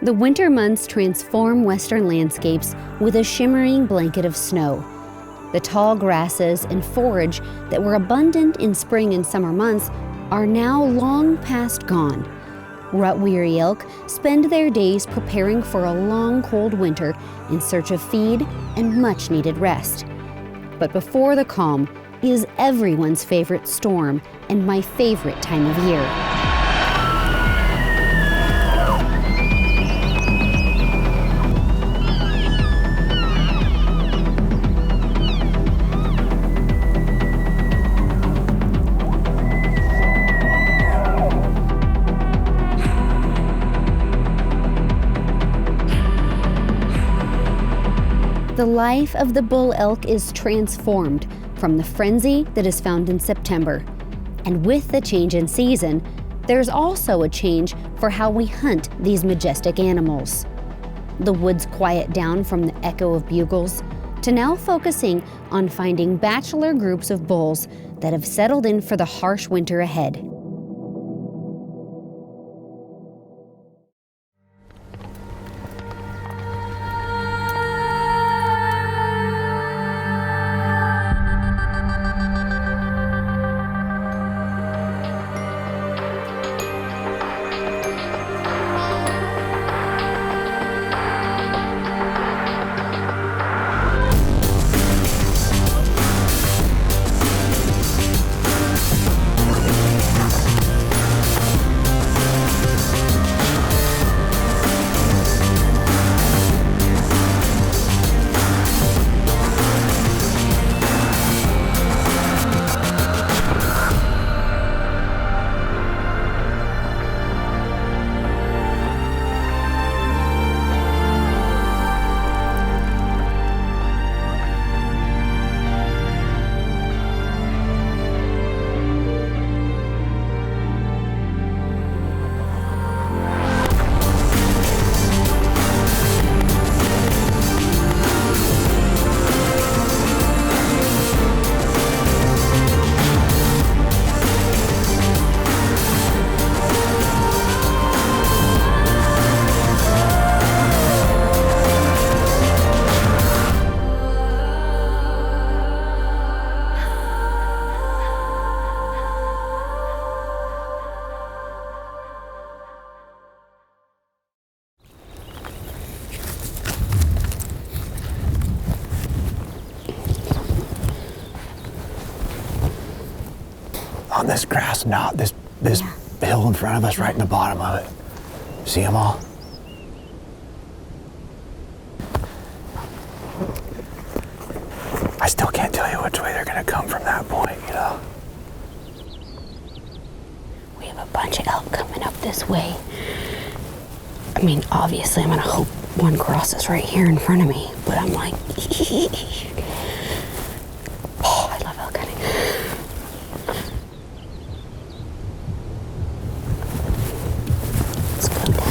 The winter months transform western landscapes with a shimmering blanket of snow. The tall grasses and forage that were abundant in spring and summer months are now long past gone. Rut-weary elk spend their days preparing for a long, cold winter in search of feed and much-needed rest. But before the calm is everyone's favorite storm and my favorite time of year. The life of the bull elk is transformed from the frenzy that is found in September. And with the change in season, there's also a change for how we hunt these majestic animals. The woods quiet down from the echo of bugles to now focusing on finding bachelor groups of bulls that have settled in for the harsh winter ahead. On this grass knot, this hill in front of us, right in the bottom of it. See them all? I still can't tell you which way they're gonna come from that point, you know? We have a bunch of elk coming up this way. I mean, obviously I'm gonna hope one crosses right here in front of me, but I'm like, oh, I love elk hunting. Let's go down.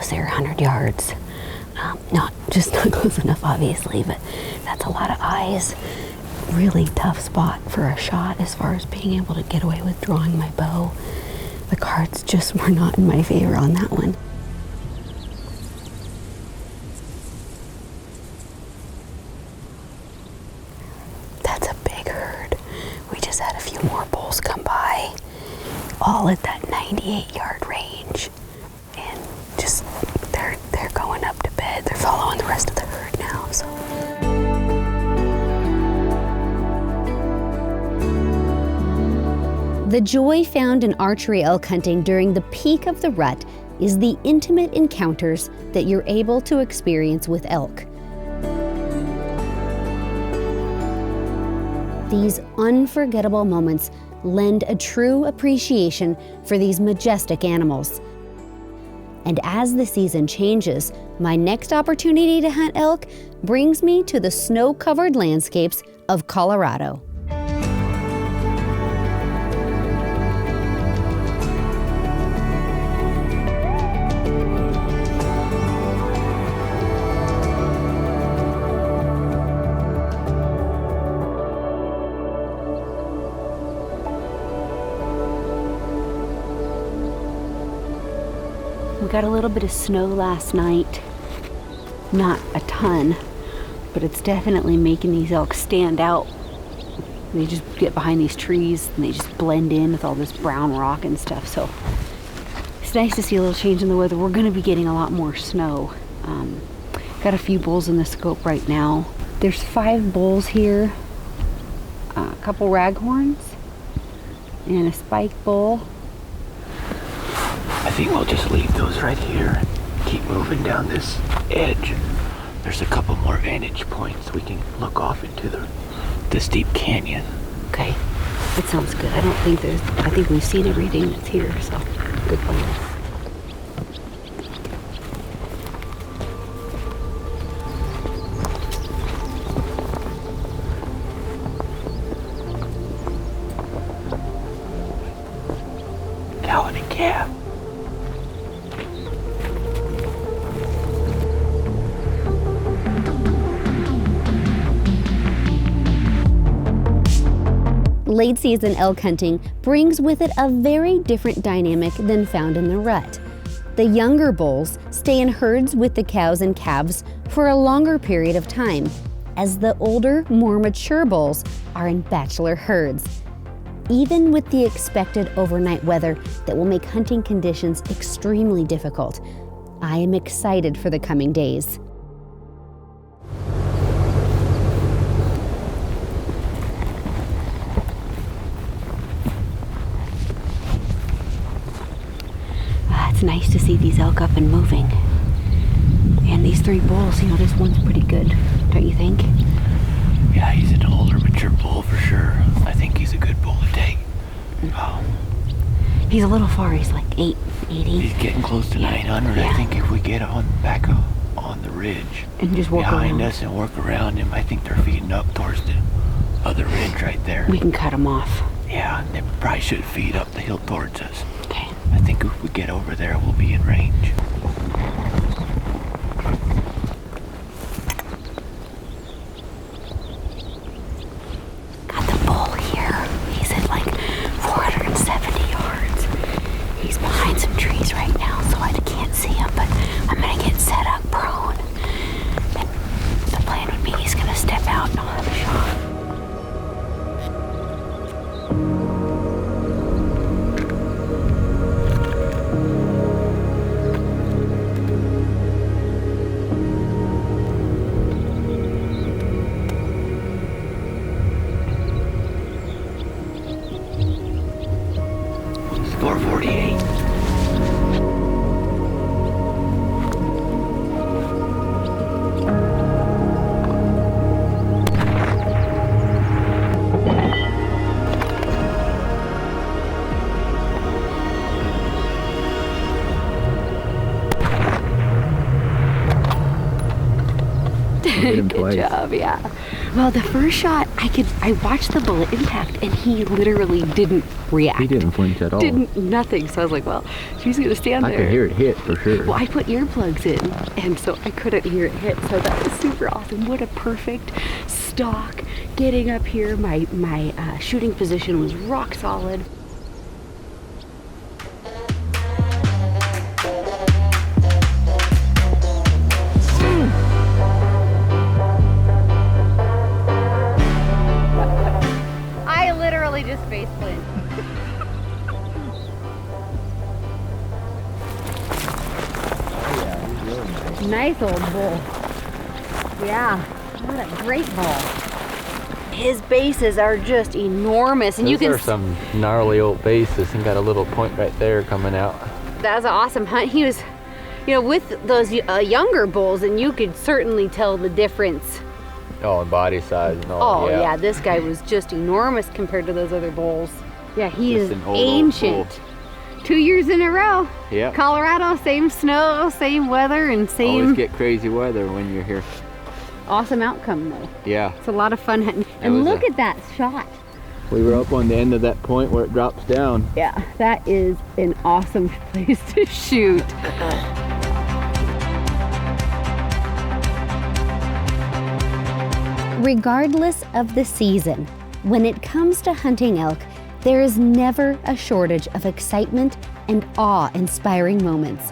They're 100 yards. Not close enough, obviously, but that's a lot of eyes. Really tough spot for a shot as far as being able to get away with drawing my bow. The cards just were not in my favor on that one. That's a big herd. We just just had a few more bulls come by, all at that 98-yard range. And just, they're going up to bed. They're following the rest of the herd now, so. The joy found in archery elk hunting during the peak of the rut is the intimate encounters that you're able to experience with elk. These unforgettable moments lend a true appreciation for these majestic animals. And as the season changes, my next opportunity to hunt elk brings me to the snow-covered landscapes of Colorado. We got a little bit of snow last night. Not a ton, but it's definitely making these elk stand out. They just get behind these trees and they just blend in with all this brown rock and stuff. So it's nice to see a little change in the weather. We're gonna be getting a lot more snow. Got a few bulls in the scope right now. There's 5 bulls here, a couple raghorns, and a spike bull. I think we'll just leave those right here. Keep moving down this edge. There's a couple more vantage points. We can look off into this deep canyon. Okay, that sounds good. I think we've seen everything that's here, so good plan. Gallon and calf. Late season elk hunting brings with it a very different dynamic than found in the rut. The younger bulls stay in herds with the cows and calves for a longer period of time, as the older, more mature bulls are in bachelor herds. Even with the expected overnight weather that will make hunting conditions extremely difficult, I am excited for the coming days. It's nice to see these elk up and moving. And these 3 bulls, this one's pretty good, don't you think? Yeah, he's an older, mature bull for sure. I think he's a good bull to take. He's a little far, he's like 880. He's getting close to 900. Yeah. I think if we get back on the ridge and just walk behind around us and work around him, I think they're feeding up towards the other ridge right there. We can cut them off. Yeah, they probably should feed up the hill towards us. Okay. I think if we get over there, we'll be in range. Got the bull here. He's at like 470 yards. He's behind some trees right now, so I can't see him, but I'm gonna get set up prone. And the plan would be he's gonna step out and I'll have a shot. Good job, yeah. Well, the first shot, I watched the bullet impact, and he literally didn't react. He didn't flinch at all. Nothing. So I was like, well, she's gonna stand there. I could hear it hit for sure. Well, I put earplugs in, and so I couldn't hear it hit. So that was super awesome. What a perfect stalk. Getting up here, my shooting position was rock solid. discipline. Nice old bull. Yeah, what a great bull. His bases are just enormous, and Those you can. are some gnarly old bases, and got a little point right there coming out. That was an awesome hunt. He was, you know, with those younger bulls, and you could certainly tell the difference. Oh, and body size and all. Oh yeah, this guy was just enormous compared to those other bulls. Yeah, he Just is an old ancient. bull. 2 years in a row. Yeah. Colorado, same snow, same weather, and Always same get crazy weather when you're here. awesome outcome though. Yeah. It's a lot of fun hunting. And was look a- at that shot. We were up on the end of that point where it drops down. Yeah, that is an awesome place to shoot. Regardless of the season, when it comes to hunting elk, there is never a shortage of excitement and awe-inspiring moments.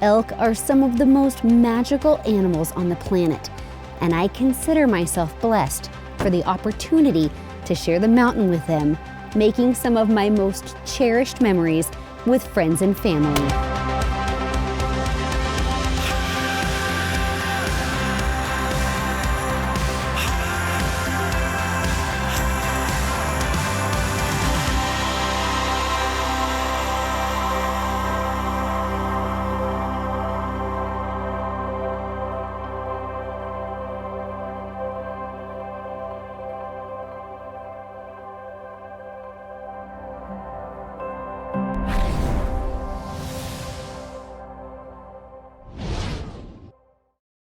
Elk are some of the most magical animals on the planet, and I consider myself blessed for the opportunity to share the mountain with them, making some of my most cherished memories with friends and family.